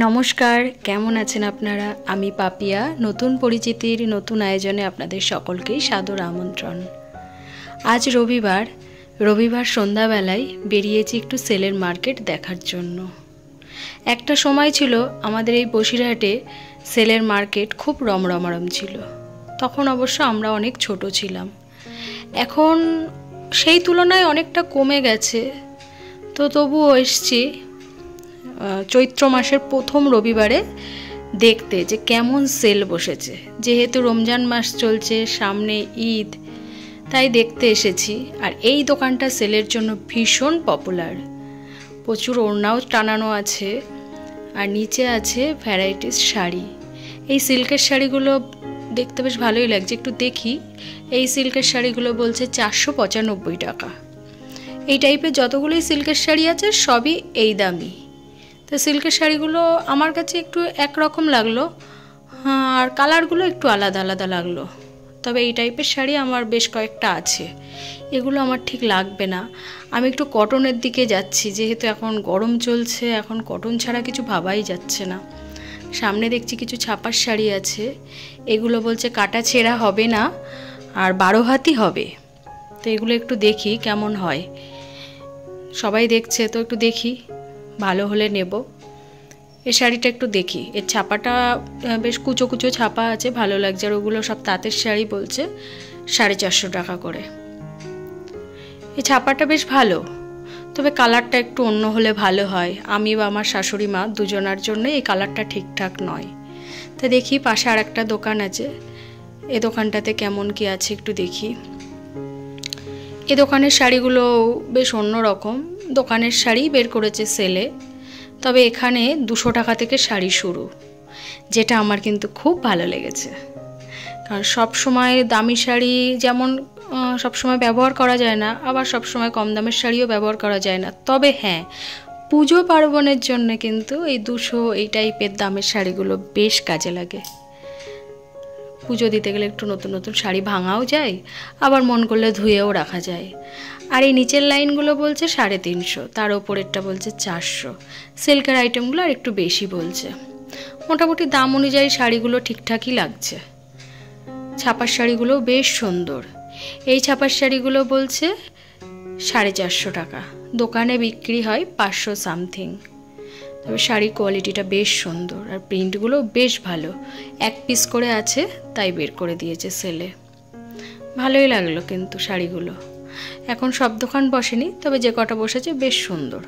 নমস্কার, কেমন আছেন আপনারা? আমি পাপিয়া। নতুন পরিচিতির নতুন আয়োজনে আপনাদের সকলকেই সাদর আমন্ত্রণ। আজ রবিবার সন্ধ্যাবেলায় বেরিয়েছি একটু সেলের মার্কেট দেখার জন্য। একটা সময় ছিল আমাদের এই বসিরহাটে সেলের মার্কেট খুব রমরমারম ছিল। তখন অবশ্য আমরা অনেক ছোট ছিলাম। এখন সেই তুলনায় অনেকটা কমে গেছে। তো তবুও এসছি চৈত্র মাসের প্রথম রবিবারে দেখতে যে কেমন সেল বসেছে। যেহেতু রমজান মাস চলছে, সামনে ঈদ, তাই দেখতে এসেছি। আর এই দোকানটা সেলের জন্য ভীষণ পপুলার। প্রচুর ওড়নাও টানানো আছে, আর নিচে আছে ভ্যারাইটিস শাড়ি। এই সিল্কের শাড়িগুলো দেখতে বেশ ভালোই লাগছে। একটু দেখি। এই সিল্কের শাড়িগুলো বলছে 495 টাকা। এই টাইপের যতগুলোই সিল্কের শাড়ি আছে সবই এই দামই। তো সিল্কের শাড়িগুলো আমার কাছে একটু একরকম লাগলো, আর কালারগুলো একটু আলাদা আলাদা লাগলো। তবে এই টাইপের শাড়ি আমার বেশ কয়েকটা আছে, এগুলো আমার ঠিক লাগবে না। আমি একটু কটনের দিকে যাচ্ছি, যেহেতু এখন গরম চলছে, এখন কটন ছাড়া কিছু ভাবাই যাচ্ছে না। সামনে দেখছি কিছু ছাপার শাড়ি আছে, এগুলো বলছে কাটা ছেঁড়া হবে না, আর 12 হাতই হবে। তো এগুলো একটু দেখি কেমন হয়। সবাই দেখছে তো একটু দেখি, ভালো হলে নেব। এই শাড়িটা একটু দেখি। এর ছাপাটা বেশ কুচো কুচো ছাপা আছে, ভালো লাগছে। আর ওগুলো সব তাঁতের শাড়ি, বলছে 450 টাকা করে। এই ছাপাটা বেশ ভালো, তবে কালারটা একটু অন্য হলে ভালো হয়। আমি বা আমার শাশুড়ি মা দুজনার জন্য এই কালারটা ঠিকঠাক নয়। তা দেখি, পাশে আর একটা দোকান আছে, এ দোকানটাতে কেমন কি আছে একটু দেখি। এ দোকানের শাড়িগুলো বেশ অন্যরকম। দোকানের শাড়ি বের করেছে সেলে, তবে এখানে 200 টাকা থেকে শাড়ি শুরু, যেটা আমার কিন্তু খুব ভালো লেগেছে। কারণ সবসময় দামি শাড়ি যেমন সবসময় ব্যবহার করা যায় না, আবার সবসময় কম দামের শাড়িও ব্যবহার করা যায় না। তবে হ্যাঁ, পুজো পার্বণের জন্য কিন্তু এই 200 এই টাইপের দামের শাড়িগুলো বেশ কাজে লাগে। পুজো দিতে গেলে একটু নতুন নতুন শাড়ি ভাঙাও যায়, আবার মন করলে ধুয়েও রাখা যায়। আর এই নিচের লাইনগুলো বলছে 350, তার ওপরেরটা বলছে 400। সিল্কের আইটেমগুলো আর একটু বেশি বলছে। মোটামুটি দাম অনুযায়ী শাড়িগুলো ঠিকঠাকই লাগছে। ছাপার শাড়িগুলোও বেশ সুন্দর। এই ছাপার শাড়িগুলো বলছে 450 টাকা। দোকানে বিক্রি হয় 500 সামথিং। তবে শাড়ির কোয়ালিটিটা বেশ সুন্দর, আর প্রিন্টগুলো বেশ ভালো। 1 পিস করে আছে, তাই বের করে দিয়েছে সেলে। ভালোই লাগলো কিন্তু শাড়িগুলো। এখন সব দোকান বসেনি, তবে যে কটা বসেছে বেশ সুন্দর।